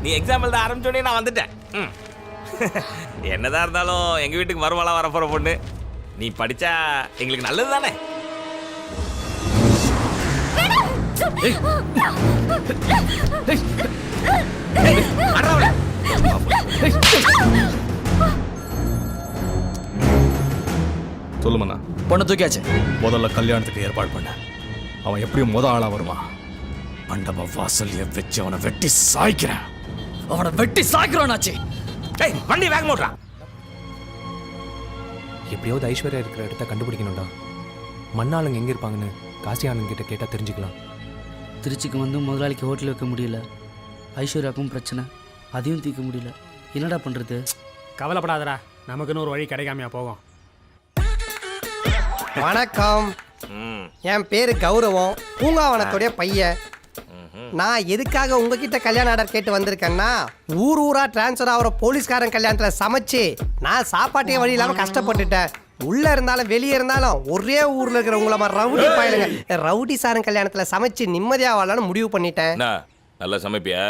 நீ எக்ஸாம் எழுத ஆரம்பிச்சோடனே நான் வந்துட்டேன். என்னதான் இருந்தாலும் எங்கள் வீட்டுக்கு மறுமலா வரப்போகிற பொண்ணு. நீ படித்தா எங்களுக்கு நல்லது தானே? சொல்லுமண்ணா. பொண்ணை தூக்கியாச்சு. முதல்ல கல்யாணத்துக்கு ஏற்பாடு பண்ண. அவன் எப்படியும் ஆளா வருவான். மண்டப வாசல்ல வச்சு அவனை வெட்டி சாய்க்கிறேன். அவனை வெட்டி சாய்க்கிறோன்னாச்சு. வண்டி வேக மூட்றா. எப்படியாவது ஐஸ்வர்யா இருக்கிற இடத்த கண்டுபிடிக்கணும்டா. மண்ணாளுங்க எங்கே இருப்பாங்கன்னு காசியானன் கிட்ட கேட்டால் தெரிஞ்சுக்கலாம். திருச்சிக்கு வந்து முதலாளிக்கு ஹோட்டல் வைக்க முடியல. ஐஸ்வர்யாவுக்கும் பிரச்சனை, அதையும் தீர்க்க முடியல. என்னடா பண்ணுறது? கவலைப்படாதடா, நமக்குன்னு ஒரு வழி கிடைக்காமையா போகும். வணக்கம், என் பேரு கௌரவம், பூங்காவனத்துடைய பையன். நான் எதுக்காக உங்ககிட்ட கல்யாண ஆர்டர் கேட்டு வந்திருக்கேன்னா, ஊர் ஊரா டிரான்ஸ்ஃபர் ஆகிற போலீஸ்காரன் கல்யாணத்தில் சமைச்சு நான் சாப்பாட்டே வழி இல்லாமல் கஷ்டப்பட்டுட்டேன். உள்ள இருந்தாலும் வெளியே இருந்தாலும் ஒரே ஊர்ல இருக்கிற உங்களை மாதிரி ரவுடி பாயலுங்க ரவுடி சாரன் கல்யாணத்தில் சமைச்சு நிம்மதியா வாழலாம்னு முடிவு பண்ணிட்டேன். நல்லா சமைப்பியா?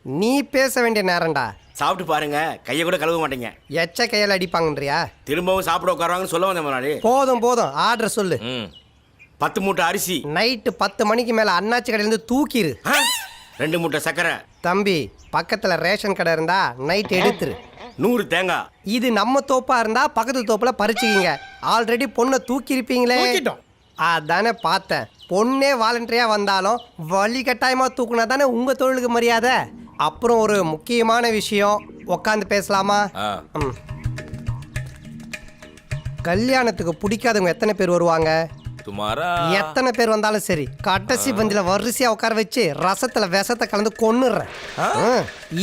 நீ பேச வேண்டிய நேரம்டா. சாப்பிட்டு பாருங்க, கையை கூட கழுவ மாட்டீங்க. எச்ச கையால் அடிப்பாங்கன்றியா? திரும்பவும் சாப்பிட உட்காருவாங்கன்னு சொல்ல வந்தேன் முதலாளி. போதும் போதும், ஆர்டர் சொல்லு. 10 மூட்டை அரிசி. நைட்டு 10 மணிக்கு மேல அண்ணாச்சி கடையிலேருந்து தூக்கிடு. 2 மூட்டை சக்கரை. தம்பி, பக்கத்துல ரேஷன் கடை இருந்தா நைட் எடுத்துரு. 100 தேங்காய். இது நம்ம தோப்பா இருந்தா பக்கத்து தோப்புல பறிச்சுக்கிங்க. ஆல்ரெடி பொண்ணை தூக்கி இருப்பீங்களே, அதானே பார்த்தேன். பொண்ணே வாலண்டரியா வந்தாலும் வழி கட்டாயமா தூக்குனா தானே உங்க தொழிலுக்கு மரியாதை. அப்புறம் ஒரு முக்கியமான விஷயம், உக்காந்து பேசலாமா? கல்யாணத்துக்கு பிடிக்காதவங்க எத்தனை பேர் வருவாங்க? எத்தனை பேர் வந்தாலும் சரி, கடைசி பந்தில வரிசையா உட்கார வச்சு ரசத்துல விஷத்தை கலந்து கொன்னுடுறேன்.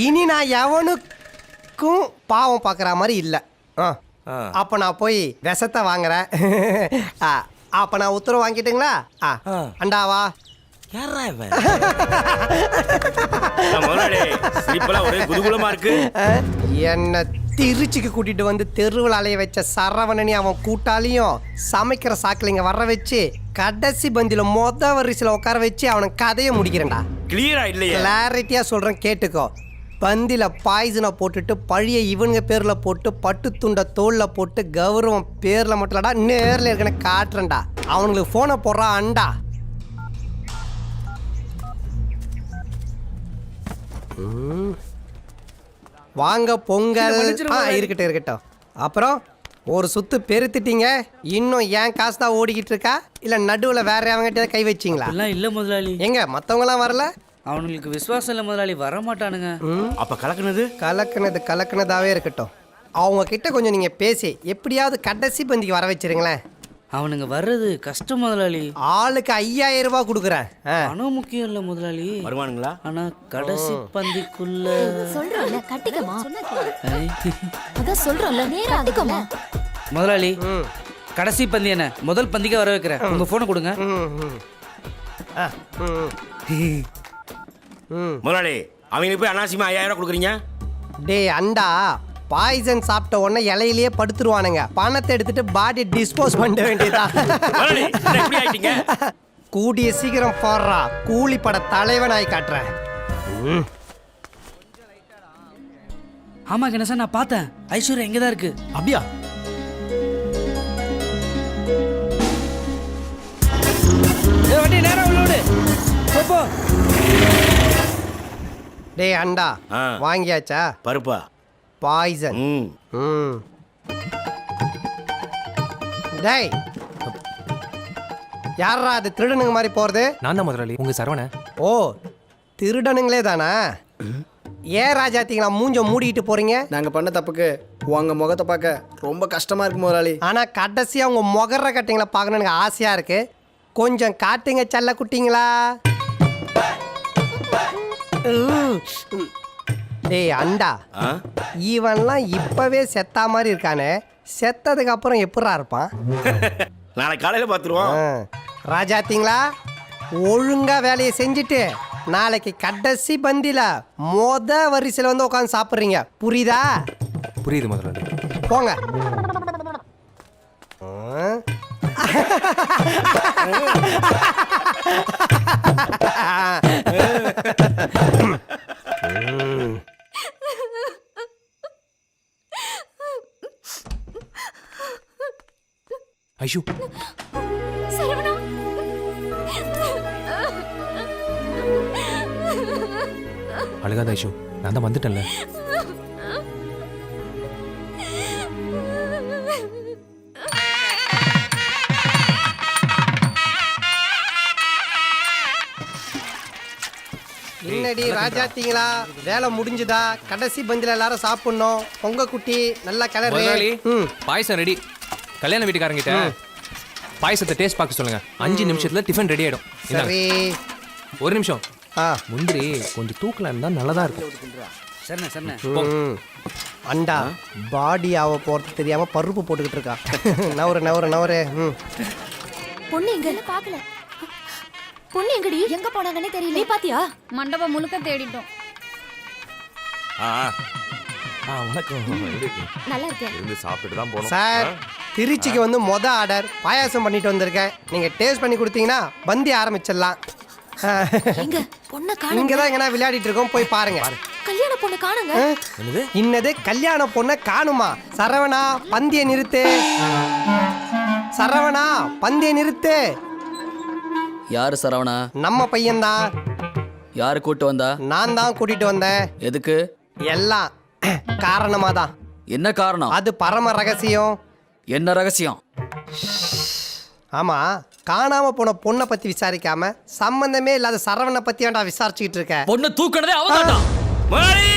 இனி நான் எவனுக்கும் பாவம் பார்க்குற மாதிரி இல்லை. அப்ப நான் போய் விஷத்தை வாங்குறேன். அப்ப நான் உத்தரவு வாங்கிட்டுங்களா? அண்டாவா என்ன திருச்சிக்கு கூட்டிட்டு வந்து தெருவில் அலைய வச்ச சரவணனி அவன் கூட்டாளியும் சமைக்கிற சாக்கிலிங்க வர வச்சு கடைசி பந்தில வரிசையில் உட்கார வச்சு அவனுக்கு கதையை முடிக்கிறேன்டா. கிளாரிட்டியா சொல்றேன், கேட்டுக்கோ. பந்தில பாய்சனை போட்டுட்டு பழிய இவனுங்க பேர்ல போட்டு பட்டு துண்ட தோல்ல போட்டு கௌரவம் பேர்ல மட்டும் இல்லடா நேர்ல இருக்கன காட்டுறேன்டா. அவனுங்களுக்கு போனை போடுறான் அண்டா. வாங்க பொங்கல். இருக்கட்டும் இருக்கட்டும். அப்புறம் ஒரு சுத்து பெருத்துட்டீங்க. இன்னும் ஏன் காசு தான் ஓடிக்கிட்டு இருக்கா, இல்ல நடுவுல வேற அவங்ககிட்ட கை வச்சிங்களா? இல்ல முதலாளி. எங்க மத்தவங்க எல்லாம் வரல? அவனுங்களுக்கு விசுவாசம் இல்லை முதலாளி, வர மாட்டானுங்க. அப்ப கலக்குனதாவே இருக்கட்டும். அவங்க கிட்ட கொஞ்சம் நீங்க பேசி எப்படியாவது கடைசி பந்திக்கு வர வச்சிருங்களேன். அவனுங்க வர்றது கஷ்டம் முதலாளி. ஆளுக்கு 5000 ரூபாய் கொடுக்குறேன். பணம் முக்கியம் இல்ல முதலாளி, வருவானுங்களா? ஆனா கடைசி பந்திக்குள்ள சொல்றோம்ல கட்டிக்கமா. அதான் சொல்றோம்ல நேரா கட்டிக்கமா முதலாளி. கடைசி பந்தி என்ன, முதல் பந்திக்கு வர வைக்கிறேன். உங்க போனை கொடுங்க முதலாளி. அவங்களுக்கு போய் அனாவசியமா 5000 ரூபாய் கொடுக்குறீங்க. டே அண்டா, பாய்சன் சாப்பிட்ட உடனே இலையிலேயே படுத்துருவானுங்க. பணத்தை எடுத்துட்டு பாடி டிஸ்போஸ் பண்ண வேண்டியதான். கூடிய சீக்கிரம் போடுறா, கூலி பட தலைவனாய் காட்டுறேன். ஆமா கணேசா, நான் பார்த்தேன். ஐஸ்வர்யா எங்கதான் இருக்கு. அப்படியா? வண்டி நேரா உள்ளோடு போ. டே அண்டா, வாங்கியாச்சா? பருப்பா? பாய்சன். டேய், யாரா அது திருடனுங்க மாதிரி போறது? நான் தான் முதலாளி, உங்க சரவண. ஓ, திருடனுங்களே தானா? ஏன் ராஜாத்திங்களா மூஞ்ச மூடிட்டு போறீங்க? நாங்க பண்ண தப்புக்கு உங்க முகத்தை பார்க்க ரொம்ப கஷ்டமா இருக்கு முதலாளி. ஆனா கடைசியா உங்க முகர கட்டிங்களா பார்க்கணும் எனக்கு ஆசையா இருக்கு. கொஞ்சம் காட்டுங்க செல்ல குட்டிங்களா. டேய் அண்டா, இவன்லாம் இப்பவே செத்தா மாதிரி இருக்கானே, செத்ததுக்கு அப்புறம் எப்படா இருப்பான்? நாளைக்கு காலையில பாத்துருவோம். ராஜாத்திங்களா, ஒழுங்கா வேலையை செஞ்சுட்டு நாளைக்கு கடைசி பந்தில வரிசையில் வந்து உட்காந்து சாப்பிட்றீங்க, புரியுதா? புரியுது முதலாளி. போங்க. அழுகாத ஐஷு, நான் தான் வந்துட்டேன்ல. என்னடி ராஜாத்தீங்களா, வேலை முடிஞ்சுதா? கடைசி பந்தில எல்லாரும் சாப்பிடணும். பொங்க குட்டி நல்லா முதலாளி, கிளறு. பாயசம் ரெடி. கல்யாண வீட்டுக்காரங்கிட்ட பாயசத்தை டேஸ்ட் பார்க்க சொல்லுங்க. 5 நிமிஷத்துல டிஃபன் ரெடி ஆயிடும். இந்தாங்க. சரி. ஒரு நிமிஷம். ஆ. முந்திரி கொஞ்சம் தூக்கலாம் இருந்தா நல்லதா இருக்கும். சரிண்ணே சரிண்ணே. அண்டா பாடி ஆக போறது தெரியாம பருப்பு போட்டுக்கிட்டு இருக்கா. நவரு நவரு நவரு. பொண்ணு எங்க பாக்கல. பொண்ணு எங்கடி? எங்க போனாங்கன்னே தெரியல. நீ பாத்தியா? மண்டபம் முழுக்க தேடிட்டோம். வணக்கம். நல்லா இருக்கேன். இருந்து சாப்பிட்டு தான் போனோம் சார், திருச்சிக்கு வந்து ஆர்டர் பாயாசம் பண்ணிட்டு வந்திருக்கேன். நீங்க டேஸ்ட் பண்ணி கொடுத்தீங்கன்னா பந்தி ஆரம்பிச்சிடலாம். எங்க பொண்ண காணோம். இங்க தான் எங்கனா விளையாடிட்டு இருக்கோம், போய் பாருங்க. கல்யாண பொண்ணு காணுங்க. இன்னது கல்யாண பொண்ண காணுமா? சரவணா பந்திய நிறுத்து. சரவணா பந்திய நிறுத்து. யாரு சரவணா? நம்ம பையன்தான். யாரு கூட்டு வந்தா? நான் தான் கூட்டிட்டு வந்தேன். எதுக்கு? எல்லாம் காரணமா தான். என்ன காரணம்? அது பரம ரகசியம். என்ன ரகசியம்? ஆமா, காணாம போன பொண்ணை பத்தி விசாரிக்காம சம்பந்தமே இல்லாத சரவணனை பத்தி வேண்டாம் விசாரிச்சுக்கிட்டு இருக்க. பொண்ணு தூக்கினதே அவதான். முதலாளி,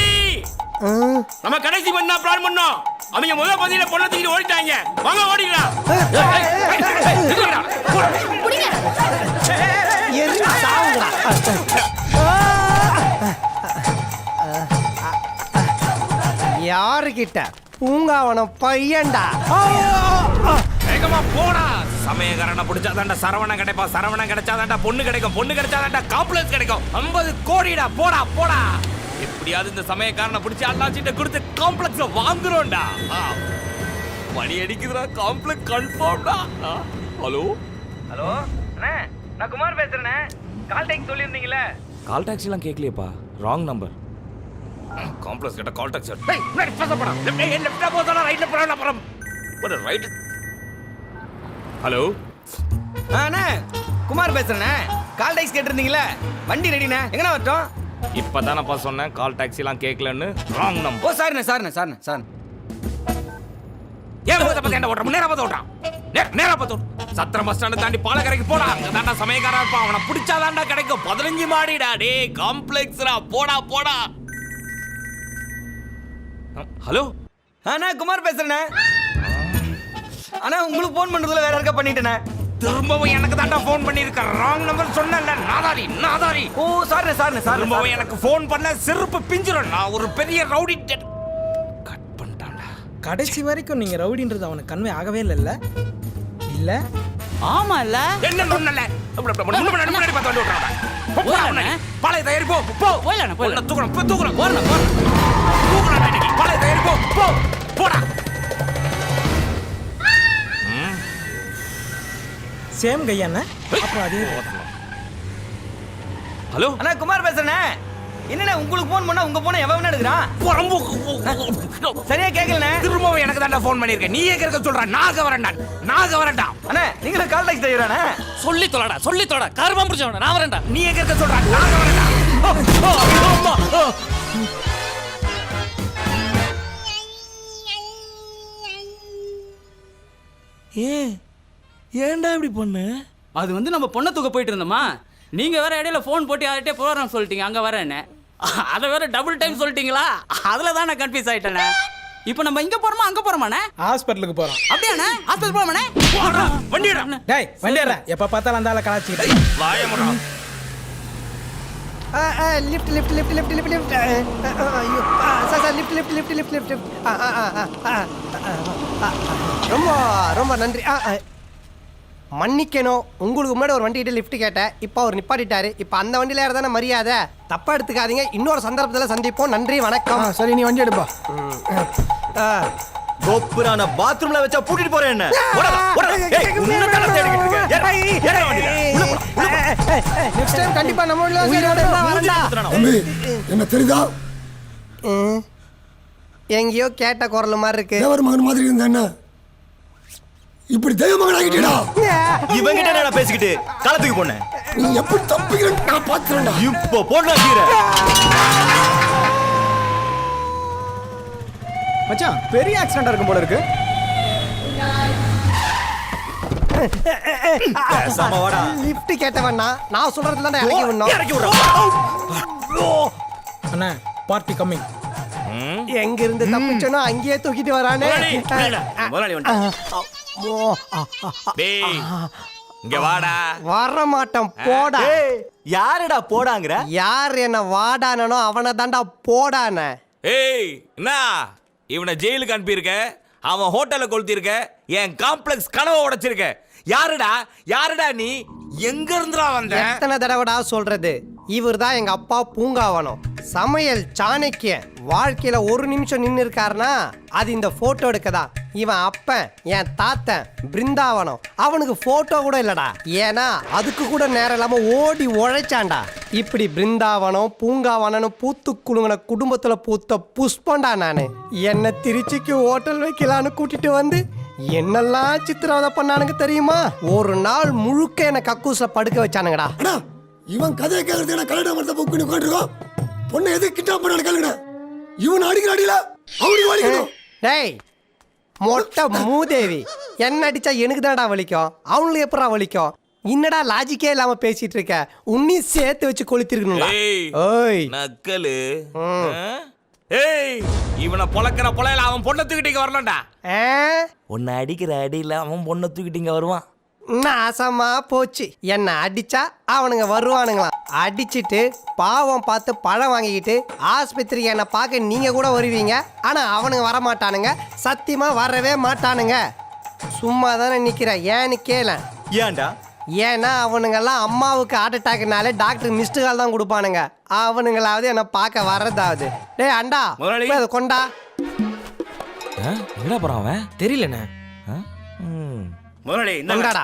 நம்ம கடைசி பண்ணா பிளான் பண்ணோம். அவங்க முதல் பந்தியில பொண்ணை தூக்கிட்டு ஓடிட்டாங்க. வாங்க ஓடிக்கலாம். புடிங்க. எரிஞ்சு சாவுங்கடா. யாருக்கிட்ட? பூங்காவனம் பையன்டா. வேகமா போடா. சமயக்காரனை பிடிச்சாதான்டா சரவணன் கிடைப்பா. சரவணன் கிடைச்சாதான்டா பொண்ணு கிடைக்கும். பொண்ணு கிடைச்சாதான்டா காம்ப்ளெக்ஸ் கிடைக்கும். 50 கோடிடா. போடா போடா. எப்படியாவது இந்த சமயக்காரனை பிடிச்சி அண்ணாச்சிட்ட கொடுத்து காம்ப்ளெக்ஸ வாங்குறோம்டா. மணி அடிக்குதுடா. காம்ப்ளெக்ஸ் கன்ஃபார்ம்டா. ஹலோ ஹலோ அண்ணே, நான் குமார் பேசுறேண்ணே. கால் டாக்ஸி சொல்லியிருந்தீங்களே. கால் டாக்ஸிலாம் கேட்கலையேப்பா. Wrong number. காம்ப்ளெக்ஸ் கிட்ட கால் டாக்ஸி. டேய் முன்னாடி பேச போடா. லெஃப்ட்டா போறதா ரைட்ல போறடா பரம். ஒரு ரைட். ஹலோ அண்ணே, குமார் பேசுறேண்ணே. Call taxi கேட்டிருந்தீங்களே. வண்டி ரெடிண்ணே. எங்கண்ணா வரட்டும்? இப்பதானப்பா சொன்னேன் கால் டாக்ஸிலாம் கேட்கலன்னு. Wrong number. ஓ சாரிண்ணே சாரிண்ணே சாரிண்ணே சார். ஏன் முகத்தை பத்தி என்ன ஓட்டுற? நேரா பார்த்து ஓட்டுறான். நேரா பார்த்து ஓட்டு. சத்திரம் பஸ் ஸ்டாண்ட் தாண்டி பாலக்கரைக்கு போடா. அங்க தாண்டா சமயக்காரா இருப்பான். அவனை பிடிச்சாதான்டா கிடைக்கும். 15 மாடிடா. டே காம்ப்ளெக்ஸ்ரா. போடா போடா. ஹலோ அண்ணா, குமார் பேசுறேண்ணே. அண்ணா, உங்களுக்கு ஃபோன் பண்றதுல வேற யாருக்கா பண்ணிட்டேண்ணே. திரும்பவும் எனக்கு தாண்டா ஃபோன் பண்ணிருக்க. ராங் நம்பர் சொன்னேன்ல. நாதாரி நாதாரி. ஓ சாரிண்ணே சாரிண்ணே சார். திரும்பவும் எனக்கு ஃபோன் பண்ண செருப்பு பிஞ்சிரும். நான் ஒரு பெரிய ரவுடி. கட் பண்ணிட்டான்டா. கடைசி வரைக்கும் நீங்க ரவுடின்றது அவனுக்கு கன்வே ஆகவே இல்லைல்ல? இல்ல? ஆமா இல்ல. என்ன நொன்னல? முன்னாடி பார்த்து வந்து ஓட்டுறான். பாலை தயாரி போ போ. போயிடலாம் போயிடலாம். தூக்குறோம் தூக்குறோம். போறேன் தூக்குறோம். பாலை தயாரி போ போ. போடா. சேம் கையாண்ணே. அப்புறம் அதே ஹலோ அண்ணா, குமார் பேசுறேண்ணே. என்னண்ணே, உங்களுக்கு ஃபோன் பண்ணா உங்க போன எவன் எடுக்கிறான்? சரியா கேட்கலண்ணே. திரும்பவும் எனக்கு தாண்டா ஃபோன் பண்ணிருக்கேன். நீ எங்க இருக்க சொல்ற? நாக வரேன்டா. அண்ணே, நீங்களும் கால் டாக்ஸி டிரைவராண்ணே? சொல்லி தொலைடா. கார்பம் புடிச்சவன நான் வரேன்டா. நீ எங்க இருக்க சொல்ற? நாக வரேன்டா. ஏன்டா இப்படி பண்ணு? அது வந்து நம்ம பொண்ணை தூக்க போயிட்டு இருந்தோமா. நீங்க வேற இடையில ஃபோன் போட்டு யார்கிட்டயே போறோம் சொல்லிட்டீங்க. அங்க வரேன்னு அதை வேற டபுள் டைம் சொல்லிட்டீங்களா? அதுல தான் நான் கன்ஃபியூஸ் ஆயிட்டேனே. இப்போ நம்ம இங்க போறோமா அங்க போறோமாண்ணே? ஹாஸ்பிட்டலுக்கு போறோம். அப்படியாண்ணே? ஹாஸ்பிட்டல் போறோமாண்ணே? வண்டிடா. டேய் வண்டியறா. எப்ப பார்த்தாலும் அந்த ஆளை கலாச்சிக்கிட்டு. வாய முடா. Lift lift lift lift lift lift. ஐயோ sir, lift lift lift lift lift. ரொம்ப ரொம்ப நன்றி. மன்னிக்கணும், உங்களுக்கு முன்னாடி ஒரு வண்டிகிட்ட லிஃப்ட் கேட்டேன். இப்போ அவர் நிப்பாட்டிட்டாரு. இப்போ அந்த வண்டியில் ஏறதானே மரியாதை. தப்பா எடுத்துக்காதீங்க. இன்னொரு சந்தர்ப்பத்தில் சந்திப்போம். நன்றி, வணக்கம். சரி, நீ வண்டி எடுப்பா. கோப்புரான பாத்ரூம்ல வச்சா பூட்டிட்டு போறேன் என்ன? நெக்ஸ்ட் டைம் கண்டிப்பா நம்ம என்ன தெரியுதா? எங்கேயோ கேட்ட குரல் மாதிரி இருக்கு. தேவர் மகன் மாதிரி இருந்த என்ன இப்படி தெய்வ மகன் ஆகிட்டா? இவங்கிட்ட நான் பேசிக்கிட்டு காலத்துக்கு போனேன். நீ எப்படி தப்பிக்கிறேன்னு நான் பார்த்துறேன்டா. இப்போ போடா கீரை. மச்சான் பெரிய ஆக்சிடென்ட் இருக்கும் போல இருக்கு. பேசாம வாடா. லிஃப்ட் கேட்டவண்ணா நான் சொல்றதுல தான் இறக்கி விடணும். இறக்கி விடுறா. அண்ணா பார்ட்டி கம்மிங். எங்க இருந்து தப்பிச்சனோ அங்கேயே தூக்கிட்டு வரானே. முதலாளி டேய் இங்க வாடா. வர மாட்டேன் போடா. யாருடா போடாங்கற? யார் என்ன வாடானோ அவனை தாண்டா போடான. ஏய் என்ன இவனை ஜெயிலுக்கு அனுப்பியிருக்க, அவன் ஹோட்டலை கொளுத்திருக்க, என் காம்ப்ளெக்ஸ் கனவை உடைச்சிருக்க. யாருடா நீ? எங்க இருந்துடா வந்த? எத்தனை தடவைடா சொல்றது? இவர் தான் எங்க அப்பா பூங்காவனம், சமையல் சாணக்கியன். வாழ்க்கையில ஒரு நிமிஷம் நின்று இருக்காருனா அது இந்த போட்டோ எடுக்கதான். இவன் அப்பன் என் தாத்தன் பிருந்தாவனம், அவனுக்கு போட்டோ கூட இல்லடா. ஏன்னா அதுக்கு கூட நேரம் இல்லாம ஓடி உழைச்சான்டா. இப்படி பிருந்தாவனம் பூங்காவனம் பூத்து குலுங்கின குடும்பத்துல பூத்த புஷ்பண்டா நானு. என்ன திருச்சிக்கு ஹோட்டல் வைக்கலான்னு கூட்டிட்டு வந்து என்னெல்லாம் சித்திரவதை பண்ணானுங்க தெரியுமா? ஒரு நாள் முழுக்க என்ன கக்கூஸ்ல படுக்க வச்சானுங்கடா. இவன் கதையை கேட்கறதுக்கு நான் கல்யாண மரத்தை புக் பண்ணி உட்காந்துருக்கோம். பொண்ணை எது கிட்டா பண்ணாலும் கேளுங்க. இவன் அடிக்கிற அடியில அவனுக்கு வலிக்கணும். டேய் மொட்டை மூதேவி, என்ன அடிச்சா எனக்கு தான்டா வலிக்கும், அவனுக்கு எப்படா வலிக்கும்? என்னடா லாஜிக்கே இல்லாம பேசிட்டு இருக்க? உன்னி சேர்த்து வச்சு கொளுத்திருக்கணும்டா. ஏய் ஓய் நக்கலு. ஏய் இவனை பொளக்கிற பொளையில அவன் பொண்ணை தூக்கிட்டு வரலாம்டா. உன்னை அடிக்கிற அடியில அவன் பொண்ணை தூக்கிட்டு வருவான். நாசமா போச்சு. என்ன அடிச்சா அவனுங்க வருவானுங்களாம். அடிச்சிட்டு பாவம் பார்த்து பழம் வாங்கிக்கிட்டு ஆஸ்பத்திரிக்கு என்ன பார்க்க நீங்க கூட வருவீங்க. ஆனா அவனுங்க வர மாட்டானுங்க, சத்தியமா வரவே மாட்டானுங்க. சும்மா தானே நிக்கிற, ஏன்னு கேள. ஏன்டா? ஏன்னா அவனுங்கெல்லாம் அம்மாவுக்கு ஹார்ட் அட்டாக்னாலே டாக்டர் மிஸ்டு கால் தான் கொடுப்பானுங்க. அவனுங்களாவது என்ன பார்க்க வர்றதாவது. டேய் அண்டா முதலாளி. போய் அதை கொண்டா. எங்கடா போறான் அவன்? தெரியலண்ணே. முதலாளி கொண்டாடா.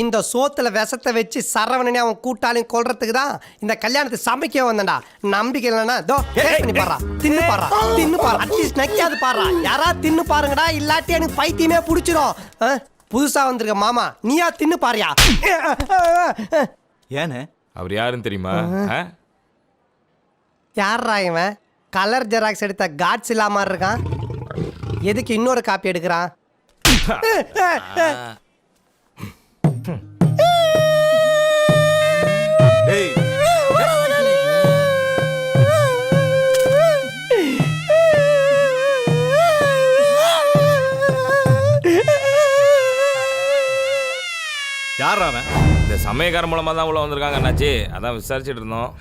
இந்த சோத்துல விஷத்தை வச்சு சரவணனே அவன் கூட்டாளியும் கொல்றதுக்கு தான் இந்த கல்யாணத்தை சமைக்க வந்தேன்டா. நம்பிக்கை இல்லைன்னா தோ டேஸ்ட் பண்ணி பாறா, தின்னு பாறா, தின்னு பாறா, அட்லீஸ்ட் நக்கியாவது பாறா. யாரா தின்னு பாருங்கடா, இல்லாட்டி எனக்கு பைத்தியமே பிடிச்சிரும். புதுசா வந்திருக்க மாமா நீயா தின்னு பாரியா? ஏனே? அவர் யாருன்னு தெரியுமா? யாரா இவன்? கலர் ஜெராக்ஸ் எடுத்த காட்ஸ் இல்லாம இருக்கான். எதுக்கு இன்னொரு காப்பி எடுக்கிறான்? டேய் யாரா அவன்? இந்த சமயக்காரன் மூலமா தான் உள்ள வந்திருக்காங்க அண்ணாச்சி, அதான் விசாரிச்சுட்டு இருந்தோம்.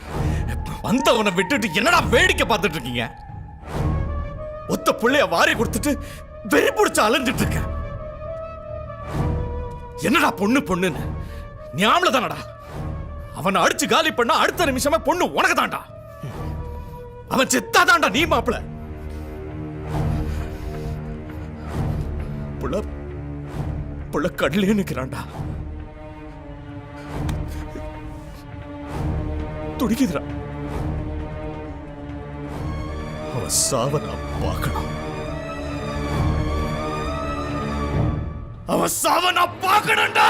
வந்தவனை விட்டுட்டு என்னடா வேடிக்கை பார்த்துட்டு இருக்கீங்க? ஒத்த புள்ளைய வாரி கொடுத்துட்டு வெறி பிடிச்ச அலைஞ்சிட்டு இருக்க. என்னடா பொண்ணு பொண்ணுன்னு ஞாபக தானடா. அவனை அடிச்சு காலி பண்ணா அடுத்த நிமிஷமே பொண்ணு உனக்கு தான்டா. அவன் செத்தாதான்டா நீ மாப்பிள. புள்ள புள்ள கடலே நிக்கிறான்டா. துடிக்குதுடா. அவன் சாவ நான் பார்க்கணும். அவன் சாவ நான் பார்க்கணும்டா.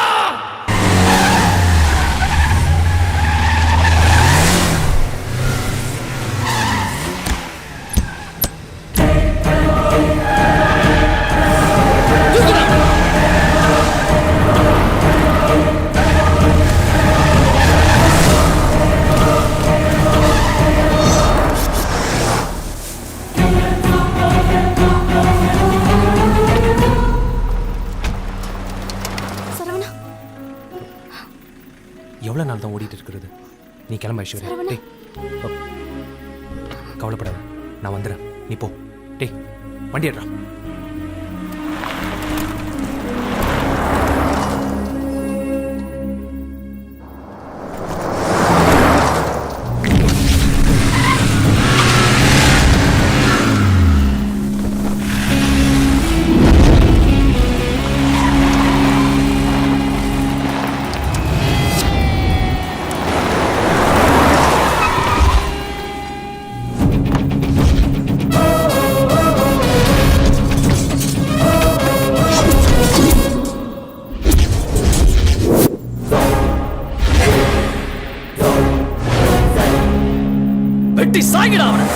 எவ்வளோ நாள் தான் ஓடிட்டு இருக்கிறது? நீ கிளம்ப ஐஸ்வர்யா. டேய் கவலைப்படாத, நான் வந்துடுறேன், நீ போ. டேய் வண்டி எடுறா. வெட்டி சாகிடா அவனை.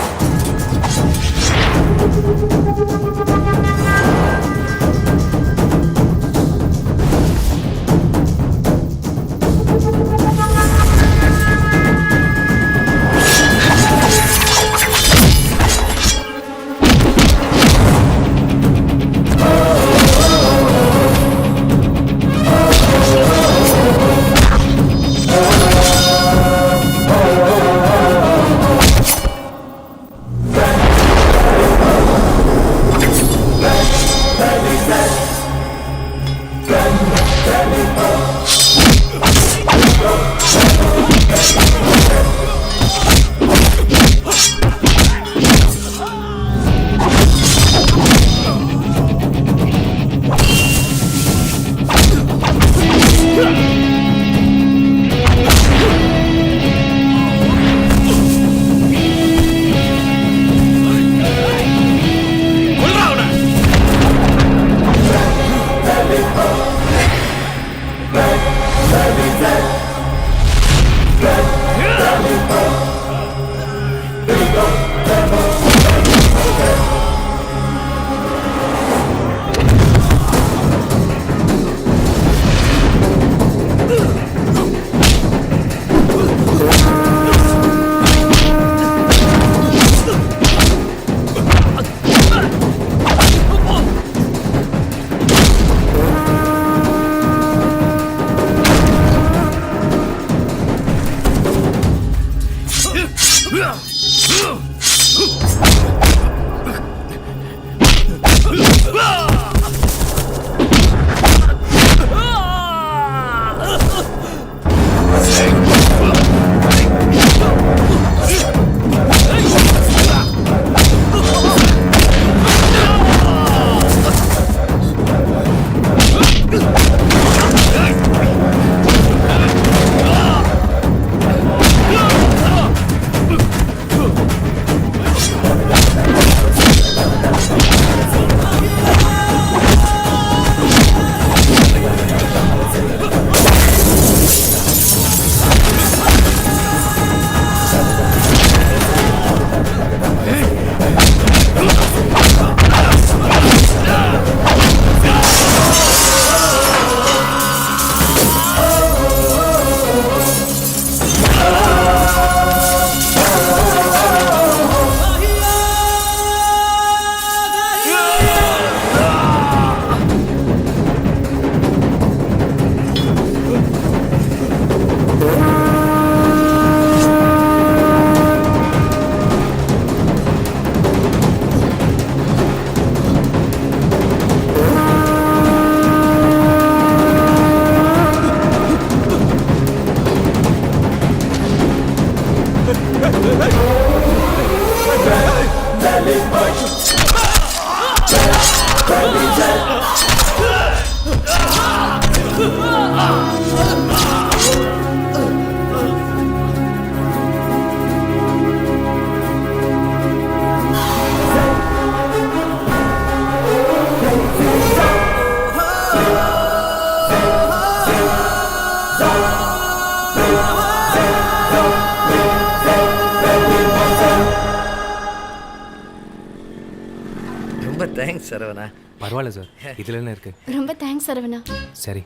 ரொம்ப தேங்க்ஸ் சரவணா. பரவாயில்ல சார், இதுல என்ன இருக்கு? ரொம்ப தேங்க்ஸ் சரவணா. சரி,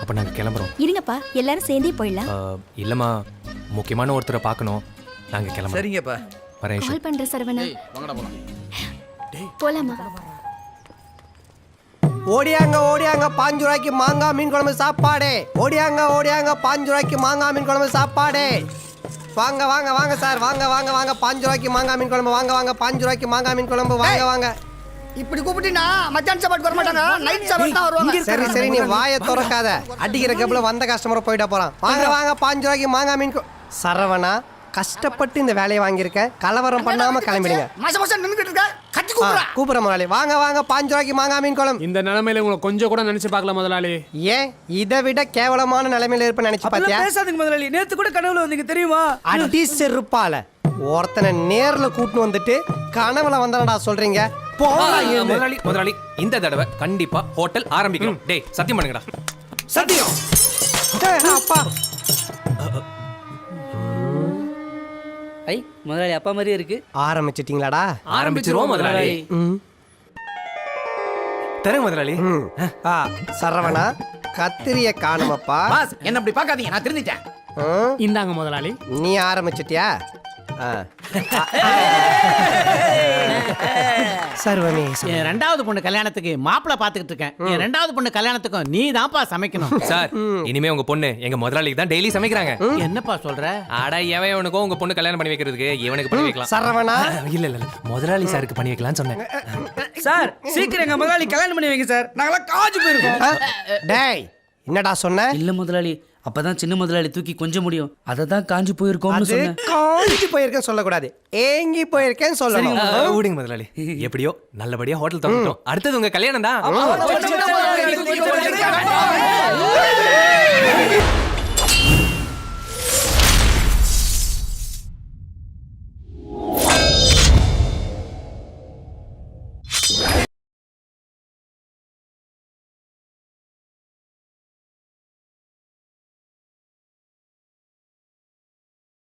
அப்ப நாங்க கிளம்புறோம். இருங்கப்பா, எல்லாரும் சேர்ந்தே போயிடலாம். இல்லம்மா, முக்கியமான ஒருத்தரை பார்க்கணும். நாங்க கிளம்புறோம். சரிங்கப்பா. வரேன். கால் பண்ற சரவணா. போலாமா? ஓடியாங்க ஓடியாங்க 5 ரூபாய்க்கு மாங்காய் மீன் குழம்பு சாப்பாடு. ஓடியாங்க ஓடியாங்க 5 ரூபாய்க்கு மாங்காய் மீன் குழம்பு சாப்பாடு. வாங்க வாங்க வாங்க சார், வாங்க வாங்க வாங்க 5 ரூபாய்க்கு மாங்காய் மீன் குழம்பு. வாங்க வாங்க 5 ரூபாய்க்கு மாங்காய் மீன் குழம்பு. வாங்க வாங்க. இப்படி கூப்பிட்டீங்கன்னா மத்தியான சாப்பாடு வர மாட்டாங்க, நைட் சாப்பாடு தான் வருவாங்க. சரி சரி, நீ வாயை திறக்காத. அடிக்கிற கப்புல வந்த கஸ்டமர் போயிட போறான். வாங்க வாங்க 5 ரூபாய்க்கு மாங்காய் மீன் சரவணா, கஷ்டப்பட்டு இந்த வேலையை வாங்கியிருக்கேன். கலவரம் பண்ணாம கிளம்பிடுங்க. மாசம் மாசம் நின்னுக்கிட்டு இருக்க, கட்டி கூப்பிடுறா. கூப்பிடுற முதலாளி. வாங்க வாங்க 5 ரூபாய்க்கு மாங்காய் மீன் குழம்பு. இந்த நிலைமையில உங்களை கொஞ்சம் கூட நினைச்சு பார்க்கல முதலாளி. ஏன் இதை விட கேவலமான நிலைமையில இருப்பேன்னு நினைச்சு பாத்தியா? பேசாதீங்க முதலாளி, நேத்து கூட கனவுல வந்தீங்க தெரியுமா? அடி செருப்பால ஒருத்தனை நேர்ல கூட்டிட்டு வந்துட்டு கனவுல வந்தானடா சொல்றீங்க. முதலாளி முதலாளி, இந்த தடவை கண்டிப்பா ஹோட்டல் ஆரம்பிக்கணும். டேய், சத்தியம் பண்ணுங்கடா. சத்தியம். அப்பா ஐ முதலாளி அப்பா மாதிரியே இருக்கு. ஆரம்பிச்சிட்டீங்களாடா? ஆரம்பிச்சிருவோம் முதலாளி. ம். தரேன் முதலாளி. ஆ, சரவணா கத்திரிய காணுமப்பா. பாஸ் என்ன அப்படி பார்க்காதீங்க, நான் திருந்திட்டேன். ம், இந்தாங்க முதலாளி. நீ ஆரம்பிச்சிட்டியா? ஆ. சர்வமே என் ரெண்டாவது பொண்ணு கல்யாணத்துக்கு மாப்பிள்ளை பார்த்துக்கிட்டு இருக்கேன். என் ரெண்டாவது பொண்ணு கல்யாணத்துக்கும் நீ தான்ப்பா சமைக்கணும். சார் இனிமே உங்க பொண்ணு எங்க முதலாளிக்கு தான் டெய்லி சமைக்கிறாங்க. என்னப்பா சொல்ற? அட எவன் இவனுக்கும் உங்க பொண்ணு கல்யாணம் பண்ணி வைக்கிறதுக்கு இவனுக்கு பண்ணி வைக்கலாம். சரவணா இல்ல இல்ல முதலாளி சாருக்கு பண்ணி வைக்கலாம்னு சொன்னேன். சார் சீக்கிரம் எங்க முதலாளி கல்யாணம் பண்ணி வைங்க சார். நாங்களாம் காஞ்சு போயிருக்கோம். டேய் என்னடா சொன்ன? இல்ல முதலாளி, அப்பதான் சின்ன முதலாளி தூக்கி கொஞ்சம் முடியும். அதை தான் காஞ்சு போயிருக்கோம்னு அது சொன்னேன். காஞ்சி போயிருக்கேன்னு சொல்லக்கூடாது, ஏங்கி போயிருக்கேன்னு சொல்லணும். விடுங்க முதலாளி. எப்படியோ நல்லபடியா ஹோட்டல் திறந்துட்டோம். அடுத்தது உங்க கல்யாணம் தான்.